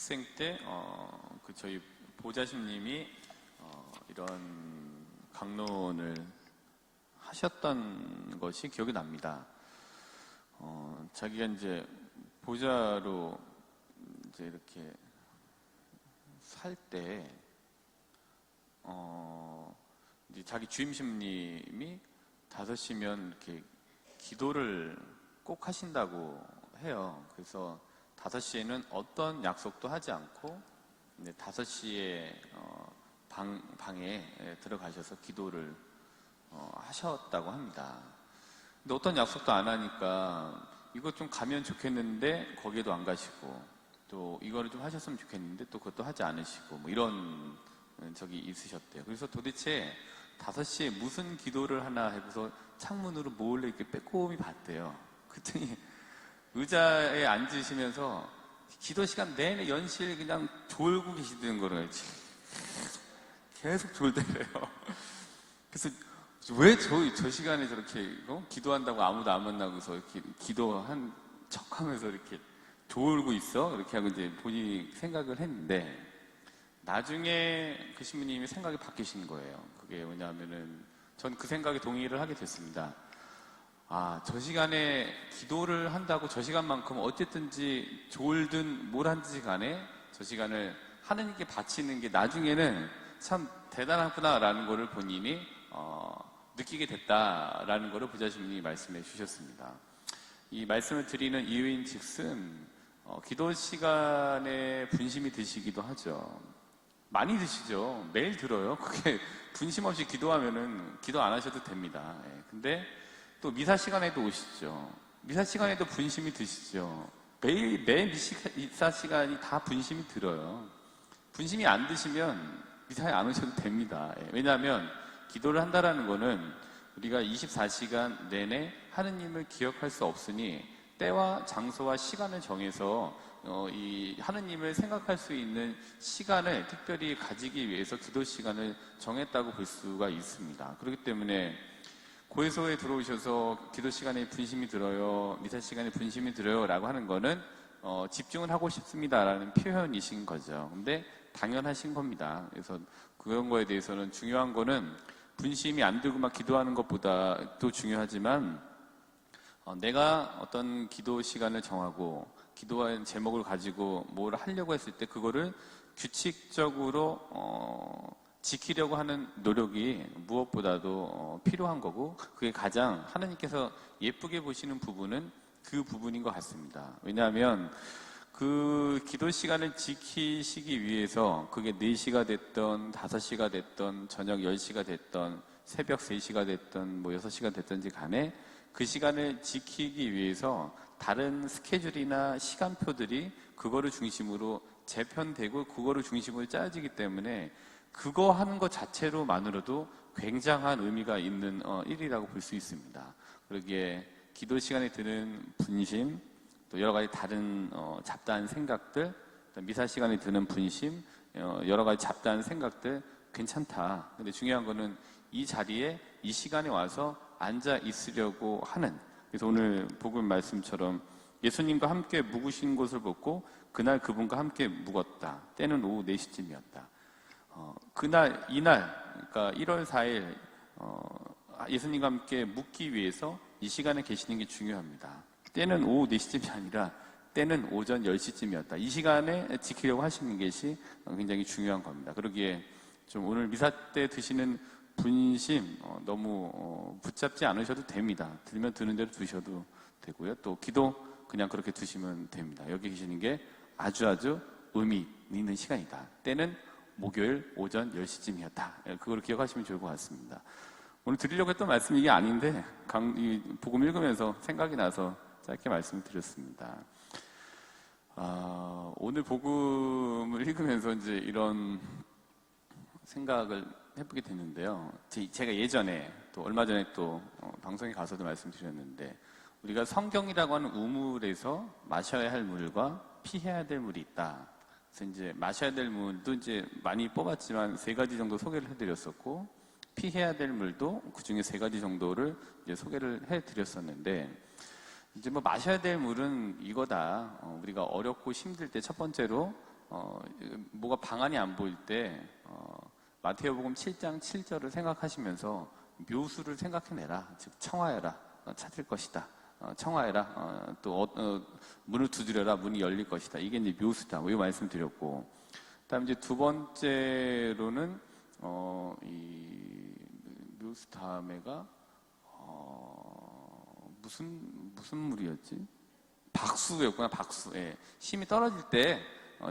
학생 때 저희 보좌심님이 이런 강론을 하셨던 것이 기억이 납니다. 자기가 이제 보좌로 이제 이렇게 살 때 이제 자기 주임심님이 5시면 이렇게 기도를 꼭 하신다고 해요. 그래서 5시에는 어떤 약속도 하지 않고 5시에 방에 들어가셔서 기도를 하셨다고 합니다. 근데 어떤 약속도 안 하니까 이것 좀 가면 좋겠는데 거기에도 안 가시고, 또 이거를 좀 하셨으면 좋겠는데 또 그것도 하지 않으시고, 뭐 이런 적이 있으셨대요. 그래서 도대체 5시에 무슨 기도를 하나 해서 창문으로 몰래 이렇게 빼꼼히 봤대요. 그랬더니 의자에 앉으시면서 기도 시간 내내 연실 그냥 졸고 계시던 거를 계속 졸대래요. 그래서 왜 저 시간에 저렇게 기도한다고 아무도 안 만나고서 이렇게 기도한 척 하면서 이렇게 졸고 있어? 이렇게 하고 이제 본인이 생각을 했는데, 나중에 그 신부님이 생각이 바뀌신 거예요. 그게 뭐냐면은, 전 그 생각에 동의를 하게 됐습니다. 저 시간에 기도를 한다고 저 시간만큼 어쨌든지 졸든 뭘 하든지 간에 저 시간을 하느님께 바치는 게 나중에는 참 대단하구나라는 거를 본인이 느끼게 됐다라는 거를 보좌심님이 말씀해 주셨습니다. 이 말씀을 드리는 이유인 즉슨 기도 시간에 분심이 드시기도 하죠. 많이 드시죠. 매일 들어요. 그게 분심 없이 기도하면은 기도 안 하셔도 됩니다. 근데 또 미사 시간에도 오시죠. 미사 시간에도 분심이 드시죠. 매 미사 시간이 다 분심이 들어요. 분심이 안 드시면 미사에 안 오셔도 됩니다. 왜냐하면 기도를 한다라는 거는 우리가 24시간 내내 하느님을 기억할 수 없으니 때와 장소와 시간을 정해서 이 하느님을 생각할 수 있는 시간을 특별히 가지기 위해서 기도 시간을 정했다고 볼 수가 있습니다. 그렇기 때문에 고해소에 들어오셔서 기도 시간에 분심이 들어요, 미사 시간에 분심이 들어요 라고 하는 거는 집중을 하고 싶습니다라는 표현이신 거죠. 근데 당연하신 겁니다. 그래서 그런 거에 대해서는 중요한 거는 분심이 안 들고 막 기도하는 것보다 또 중요하지만, 내가 어떤 기도 시간을 정하고 기도하는 제목을 가지고 뭘 하려고 했을 때 그거를 규칙적으로 지키려고 하는 노력이 무엇보다도 필요한 거고, 그게 가장 하나님께서 예쁘게 보시는 부분은 그 부분인 것 같습니다. 왜냐하면 그 기도 시간을 지키시기 위해서 그게 4시가 됐던 5시가 됐던 저녁 10시가 됐던 새벽 3시가 됐던 뭐 6시가 됐든지 간에 그 시간을 지키기 위해서 다른 스케줄이나 시간표들이 그거를 중심으로 재편되고 그거를 중심으로 짜지기 때문에 그거 하는 것 자체로만으로도 굉장한 의미가 있는 일이라고 볼 수 있습니다. 그러기에 기도 시간에 드는 분심, 또 여러 가지 다른 잡다한 생각들, 미사 시간에 드는 분심, 여러 가지 잡다한 생각들 괜찮다. 근데 중요한 거는 이 자리에 이 시간에 와서 앉아 있으려고 하는. 그래서 오늘 복음 말씀처럼 예수님과 함께 묵으신 곳을 보고 그날 그분과 함께 묵었다. 때는 오후 4시쯤이었다. 이날, 그러니까 1월 4일, 예수님과 함께 묵기 위해서 이 시간에 계시는 게 중요합니다. 때는 오후 4시쯤이 아니라 때는 오전 10시쯤이었다. 이 시간에 지키려고 하시는 것이 굉장히 중요한 겁니다. 그러기에 좀 오늘 미사 때 드시는 분심 너무 붙잡지 않으셔도 됩니다. 들면 드는 대로 두셔도 되고요. 또 기도 그냥 그렇게 두시면 됩니다. 여기 계시는 게 아주 의미 있는 시간이다. 때는 목요일 오전 10시쯤이었다. 그걸 기억하시면 좋을 것 같습니다. 오늘 드리려고 했던 말씀이 이게 아닌데 이 복음 읽으면서 생각이 나서 짧게 말씀을 드렸습니다. 오늘 복음을 읽으면서 이제 이런 생각을 해보게 됐는데요. 제가 예전에 또 얼마 전에 또 방송에 가서도 말씀드렸는데, 우리가 성경이라고 하는 우물에서 마셔야 할 물과 피해야 될 물이 있다. 그래서 이제 마셔야 될 물도 이제 많이 뽑았지만 3가지 정도 소개를 해드렸었고, 피해야 될 물도 그 중에 3가지 정도를 이제 소개를 해드렸었는데, 이제 뭐 마셔야 될 물은 이거다. 우리가 어렵고 힘들 때 첫 번째로 뭐가 방안이 안 보일 때 마태복음 7장 7절을 생각하시면서 묘수를 생각해내라. 즉 청하여라. 찾을 것이다. 청하여라. 또 문을 두드려라. 문이 열릴 것이다. 이게 이제 묘수다. 이 말씀 드렸고, 그다음 이제 두 번째로는 이 묘수 다음에가 무슨 물이었지? 박수였구나. 박수. 예. 힘이 떨어질 때,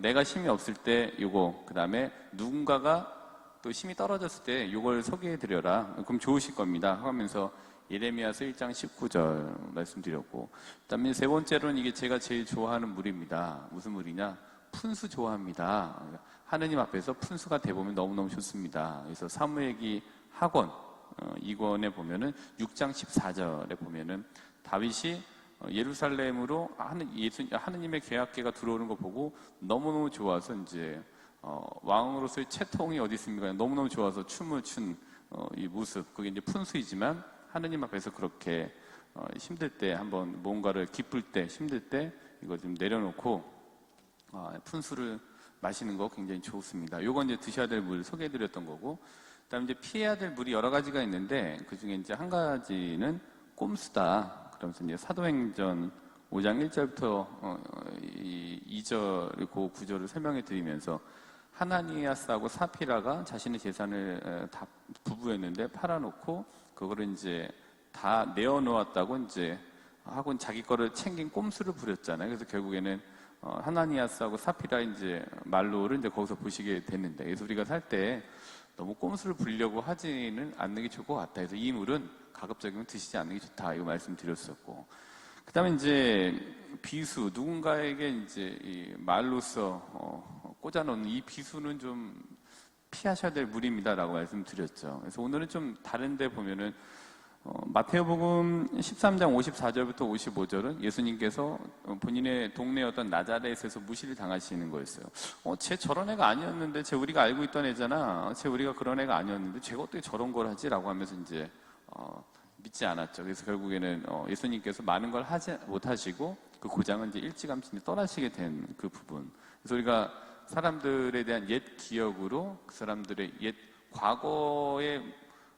내가 힘이 없을 때 요거, 그 다음에 누군가가 또 힘이 떨어졌을 때 요걸 소개해드려라. 그럼 좋으실 겁니다. 하면서 예레미야서 1장 19절 말씀드렸고, 그 다음에 세 번째로는 이게 제가 제일 좋아하는 물입니다. 무슨 물이냐? 푼수 좋아합니다. 하느님 앞에서 푼수가 돼보면 너무너무 좋습니다. 그래서 사무엘기 학원 2권에 보면은 6장 14절에 보면은 다윗이 예루살렘으로 하느님의 계약궤가 들어오는 거 보고 너무너무 좋아서 이제 왕으로서의 채통이 어디 있습니까? 너무너무 좋아서 춤을 춘 이 모습, 그게 이제 푼수이지만 하느님 앞에서 그렇게 힘들 때, 한번 뭔가를 기쁠 때, 힘들 때 이거 좀 내려놓고 푼수를 마시는 거 굉장히 좋습니다. 요건 이제 드셔야 될 물 소개해드렸던 거고, 그다음에 이제 피해야 될 물이 여러 가지가 있는데 그 중에 이제 한 가지는 꼼수다. 그러면서 이제 사도행전 5장 1절부터 2절 그 구절을 설명해 드리면서 하나니아스하고 사피라가 자신의 재산을 다 부부였는데 팔아놓고 그거를 이제 다 내어놓았다고 이제 하고 자기 거를 챙긴 꼼수를 부렸잖아요. 그래서 결국에는 하나니아스하고 사피라 이제 말로를 이제 거기서 보시게 됐는데, 그래서 우리가 살 때 너무 꼼수를 부리려고 하지는 않는 게 좋을 것 같다. 그래서 이 물은 가급적이면 드시지 않는 게 좋다. 이거 말씀드렸었고, 그 다음에 이제 비수, 누군가에게 이제 이 말로써 꽂아놓는 이 비수는 좀 피하셔야 될 물입니다라고 말씀드렸죠. 그래서 오늘은 좀 다른데 보면은 마태복음 13장 54절부터 55절은 예수님께서 본인의 동네 어떤 나자렛에서 무시를 당하시는 거였어요. 쟤 저런 애가 아니었는데, 쟤 우리가 알고 있던 애잖아. 쟤 우리가 그런 애가 아니었는데, 쟤가 어떻게 저런 걸 하지? 라고 하면서 이제 믿지 않았죠. 그래서 결국에는 예수님께서 많은 걸 하지 못하시고 그 고장은 이제 일찌감치 떠나시게 된 그 부분. 그래서 우리가 사람들에 대한 옛 기억으로 그 사람들의 옛 과거에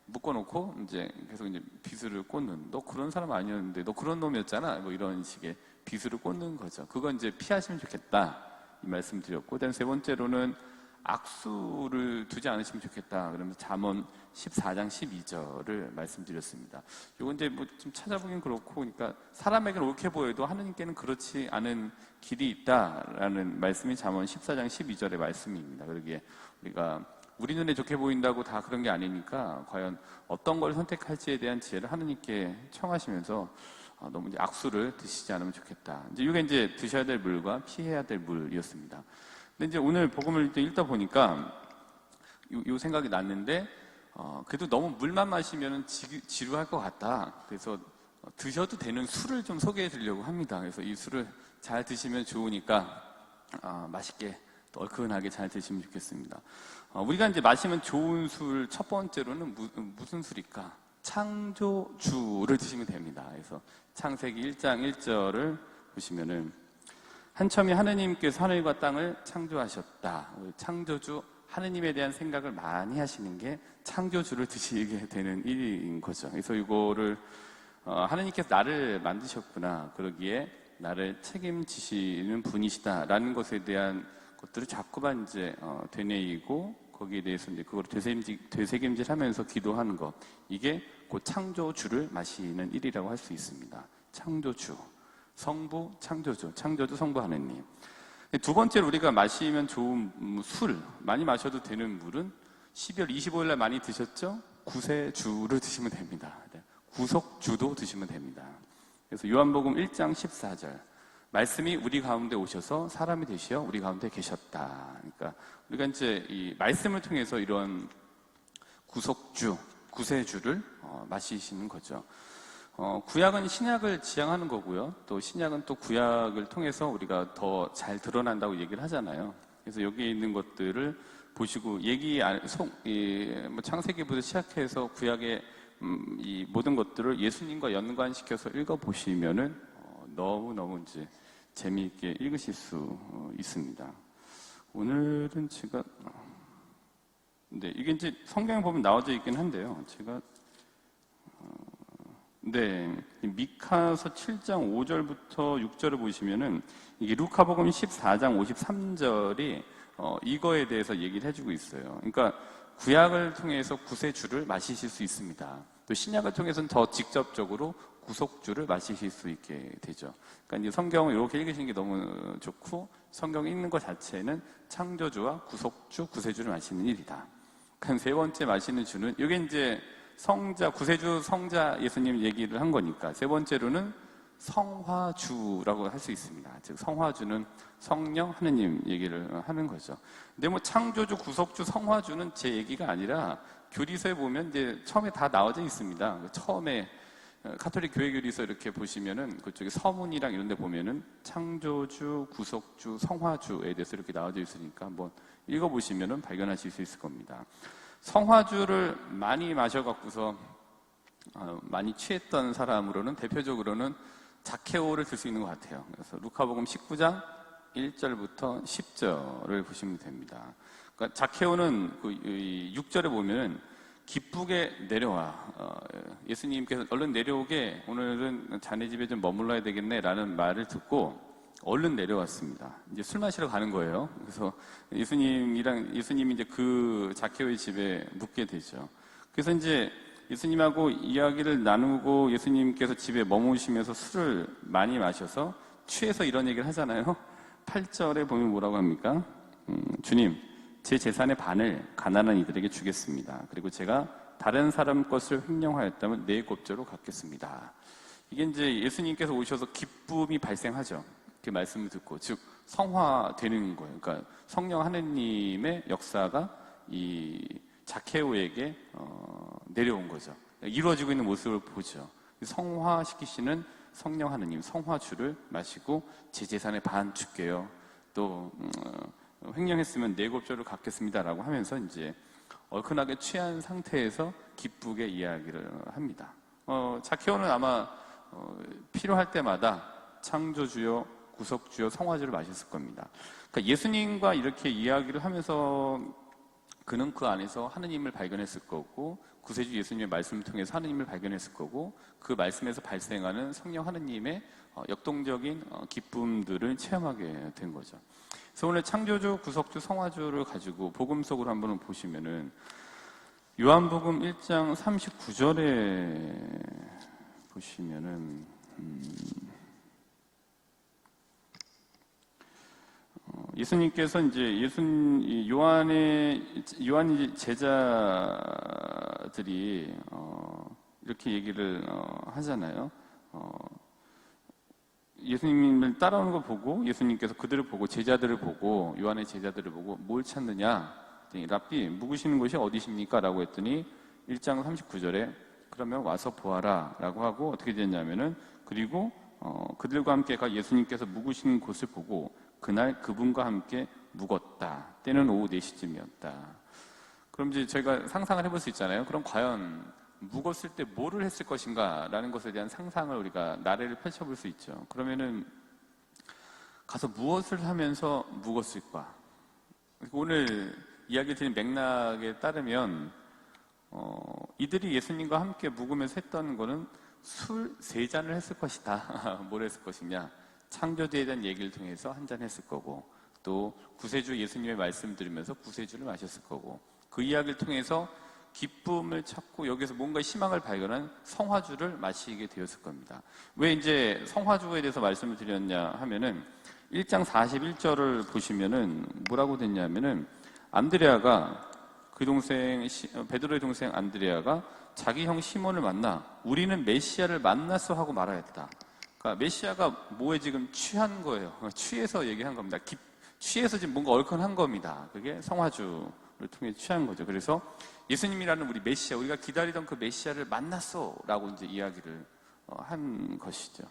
묶어놓고 이제 계속 이제 비수를 꽂는, 너 그런 사람 아니었는데, 너 그런 놈이었잖아, 뭐 이런 식의 비수를 꽂는 거죠. 그건 이제 피하시면 좋겠다 이 말씀 드렸고, 그다음 세 번째로는 악수를 두지 않으시면 좋겠다 그러면서 잠언 14장 12절을 말씀드렸습니다. 이건 이제 뭐 좀 찾아보긴 그렇고, 그러니까 사람에게는 옳게 보여도 하느님께는 그렇지 않은 길이 있다라는 말씀이 잠언 14장 12절의 말씀입니다. 그러기에 우리가 우리 눈에 좋게 보인다고 다 그런 게 아니니까 과연 어떤 걸 선택할지에 대한 지혜를 하느님께 청하시면서 너무 이제 악수를 드시지 않으면 좋겠다. 이제 이게 이제 드셔야 될 물과 피해야 될 물이었습니다. 근데 이제 오늘 복음을 읽다 보니까 요 생각이 났는데, 그래도 너무 물만 마시면 지루할 것 같다. 그래서 드셔도 되는 술을 좀 소개해 드리려고 합니다. 그래서 이 술을 잘 드시면 좋으니까 맛있게 또 얼큰하게 잘 드시면 좋겠습니다. 우리가 이제 마시면 좋은 술 첫 번째로는 무슨 술일까? 창조주를 드시면 됩니다. 그래서 창세기 1장 1절을 보시면은 한첨이 하느님께서 하늘과 땅을 창조하셨다. 창조주 하느님에 대한 생각을 많이 하시는 게 창조주를 드시게 되는 일인 거죠. 그래서 이거를 하느님께서 나를 만드셨구나, 그러기에 나를 책임지시는 분이시다라는 것에 대한 것들을 자꾸만 이제 되뇌이고 거기에 대해서 이제 그걸 되새김질하면서 기도하는 것, 이게 곧 창조주를 마시는 일이라고 할 수 있습니다. 창조주, 성부, 창조주, 창조주, 성부 하느님. 두 번째로 우리가 마시면 좋은 술, 많이 마셔도 되는 물은 12월 25일 날 많이 드셨죠? 구세주를 드시면 됩니다. 구속주도 드시면 됩니다. 그래서 요한복음 1장 14절 말씀이 우리 가운데 오셔서 사람이 되시어 우리 가운데 계셨다. 그러니까 우리가 이제 이 말씀을 통해서 이런 구속주, 구세주를 마시시는 거죠. 구약은 신약을 지향하는 거고요. 또 신약은 또 구약을 통해서 우리가 더 잘 드러난다고 얘기를 하잖아요. 그래서 여기에 있는 것들을 보시고 뭐 창세기부터 시작해서 구약의 이 모든 것들을 예수님과 연관시켜서 읽어보시면은 너무너무 이제 재미있게 읽으실 수 있습니다. 오늘은 제가 네, 이게 이제 성경에 보면 나와져 있긴 한데요. 제가 네, 미카서 7장 5절부터 6절을 보시면은 이게 루카복음 14장 53절이 이거에 대해서 얘기를 해주고 있어요. 그러니까 구약을 통해서 구세주를 마시실 수 있습니다. 또 신약을 통해서는 더 직접적으로 구속주를 마시실 수 있게 되죠. 그러니까 이제 성경을 이렇게 읽으시는 게 너무 좋고, 성경 읽는 것 자체는 창조주와 구속주, 구세주를 마시는 일이다. 그러니까 세 번째 마시는 주는, 이게 이제 성자, 구세주, 성자 예수님 얘기를 한 거니까, 세 번째로는 성화주라고 할 수 있습니다. 즉, 성화주는 성령, 하느님 얘기를 하는 거죠. 근데 뭐 창조주, 구속주, 성화주는 제 얘기가 아니라 교리서에 보면 이제 처음에 다 나와져 있습니다. 처음에 가톨릭 교회 교리서 이렇게 보시면은 그쪽에 서문이랑 이런 데 보면은 창조주, 구속주, 성화주에 대해서 이렇게 나와져 있으니까 한번 읽어보시면은 발견하실 수 있을 겁니다. 성화주를 많이 마셔갖고서 많이 취했던 사람으로는 대표적으로는 자케오를 들 수 있는 것 같아요. 그래서 루카복음 19장 1절부터 10절을 보시면 됩니다. 그러니까 자케오는 그 6절에 보면은 기쁘게 내려와. 예수님께서 얼른 내려오게, 오늘은 자네 집에 좀 머물러야 되겠네 라는 말을 듣고 얼른 내려왔습니다. 이제 술 마시러 가는 거예요. 그래서 예수님이 이제 그 자케오의 집에 묵게 되죠. 그래서 이제 예수님하고 이야기를 나누고 예수님께서 집에 머무시면서 술을 많이 마셔서 취해서 이런 얘기를 하잖아요. 8절에 보면 뭐라고 합니까? 주님, 제 재산의 반을 가난한 이들에게 주겠습니다. 그리고 제가 다른 사람 것을 횡령하였다면 4곱절로 갚겠습니다. 이게 이제 예수님께서 오셔서 기쁨이 발생하죠. 그 말씀을 듣고, 즉 성화되는 거예요. 그러니까 성령 하느님의 역사가 이 자케오에게 내려온 거죠. 이루어지고 있는 모습을 보죠. 성화시키시는 성령 하느님, 성화주를 마시고 제 재산의 반 줄게요. 또 횡령했으면 4곱절을 갚겠습니다라고 하면서 이제 얼큰하게 취한 상태에서 기쁘게 이야기를 합니다. 자케오는 아마 필요할 때마다 창조주요, 구속주요, 성화주를 마셨을 겁니다. 그러니까 예수님과 이렇게 이야기를 하면서 그는 그 안에서 하느님을 발견했을 거고, 구세주 예수님의 말씀을 통해서 하느님을 발견했을 거고, 그 말씀에서 발생하는 성령 하느님의 역동적인 기쁨들을 체험하게 된 거죠. 그래서 오늘 창조주, 구속주, 성화주를 가지고 복음 속으로 한번 보시면은 요한복음 1장 39절에 보시면은 예수님께서 이제 요한의 제자들이 이렇게 얘기를 하잖아요. 예수님을 따라오는 거 보고, 예수님께서 그들을 보고, 제자들을 보고, 요한의 제자들을 보고 뭘 찾느냐? 랍비, 묵으시는 곳이 어디십니까? 라고 했더니 1장 39절에 그러면 와서 보아라 라고 하고, 어떻게 됐냐면은, 그리고 그들과 함께 예수님께서 묵으시는 곳을 보고 그날 그분과 함께 묵었다. 때는 오후 4시쯤이었다. 그럼 이제 저희가 상상을 해볼 수 있잖아요. 그럼 과연 묵었을 때 뭐를 했을 것인가 라는 것에 대한 상상을 우리가 나래를 펼쳐볼 수 있죠. 그러면은 가서 무엇을 하면서 묵었을까? 오늘 이야기 드린 맥락에 따르면 이들이 예수님과 함께 묵으면서 했던 거는 술 3잔을 했을 것이다. 뭘 했을 것이냐? 창조주에 대한 얘기를 통해서 한 잔 했을 거고, 또 구세주 예수님의 말씀 들으면서 구세주를 마셨을 거고, 그 이야기를 통해서 기쁨을 찾고 여기서 뭔가 희망을 발견한 성화주를 마시게 되었을 겁니다. 왜 이제 성화주에 대해서 말씀을 드렸냐 하면은 1장 41절을 보시면은 뭐라고 됐냐면은 안드레아가 그 동생 베드로의 동생 안드레아가 자기 형 시몬을 만나 우리는 메시아를 만났어 하고 말하였다. 그러니까 메시아가 뭐에 지금 취한 거예요. 취해서 얘기한 겁니다. 취해서 지금 뭔가 얼큰한 겁니다. 그게 성화주를 통해 취한 거죠. 그래서 예수님이라는 우리 메시아, 우리가 기다리던 그 메시아를 만났어 라고 이제 이야기를 한 것이죠.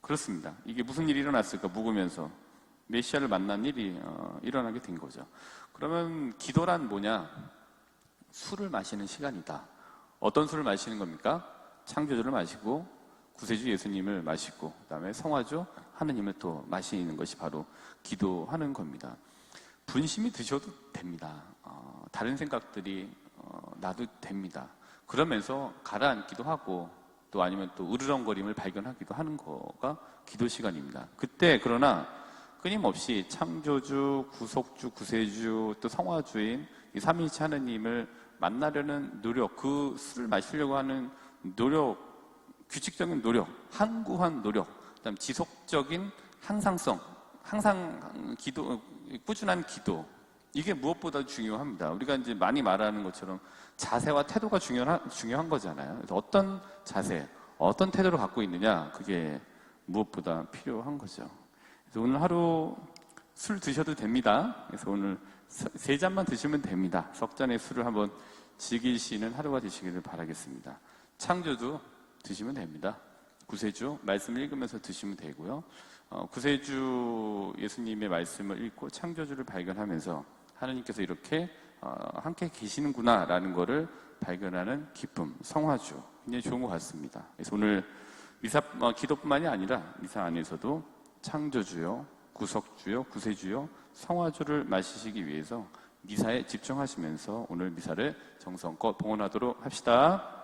그렇습니다. 이게 무슨 일이 일어났을까? 묵으면서 메시아를 만난 일이 일어나게 된 거죠. 그러면 기도란 뭐냐? 술을 마시는 시간이다. 어떤 술을 마시는 겁니까? 창조주를 마시고 구세주 예수님을 마시고 그다음에 성화주 하느님을 또 마시는 것이 바로 기도하는 겁니다. 분심이 드셔도 됩니다. 다른 생각들이 나도 됩니다. 그러면서 가라앉기도 하고 또 아니면 또 으르렁거림을 발견하기도 하는 거가 기도 시간입니다. 그때 그러나 끊임없이 창조주, 구속주, 구세주, 또 성화주인 이 삼위일체 하느님을 만나려는 노력, 그 술을 마시려고 하는 노력, 규칙적인 노력, 항구한 노력, 그다음 지속적인 항상성, 항상 기도, 꾸준한 기도, 이게 무엇보다 중요합니다. 우리가 이제 많이 말하는 것처럼 자세와 태도가 중요한 거잖아요. 그래서 어떤 자세, 어떤 태도를 갖고 있느냐, 그게 무엇보다 필요한 거죠. 그래서 오늘 하루 술 드셔도 됩니다. 그래서 오늘 세 잔만 드시면 됩니다. 석 잔의 술을 한번 즐기시는 하루가 되시기를 바라겠습니다. 창조주 드시면 됩니다. 구세주 말씀 읽으면서 드시면 되고요. 구세주 예수님의 말씀을 읽고 창조주를 발견하면서 하나님께서 이렇게 함께 계시는구나라는 것을 발견하는 기쁨, 성화주 굉장히 좋은 것 같습니다. 그래서 오늘 미사 기도뿐만이 아니라 미사 안에서도 창조주요, 구속주요, 구세주요, 성화주를 마시시기 위해서 미사에 집중하시면서 오늘 미사를 정성껏 봉헌하도록 합시다.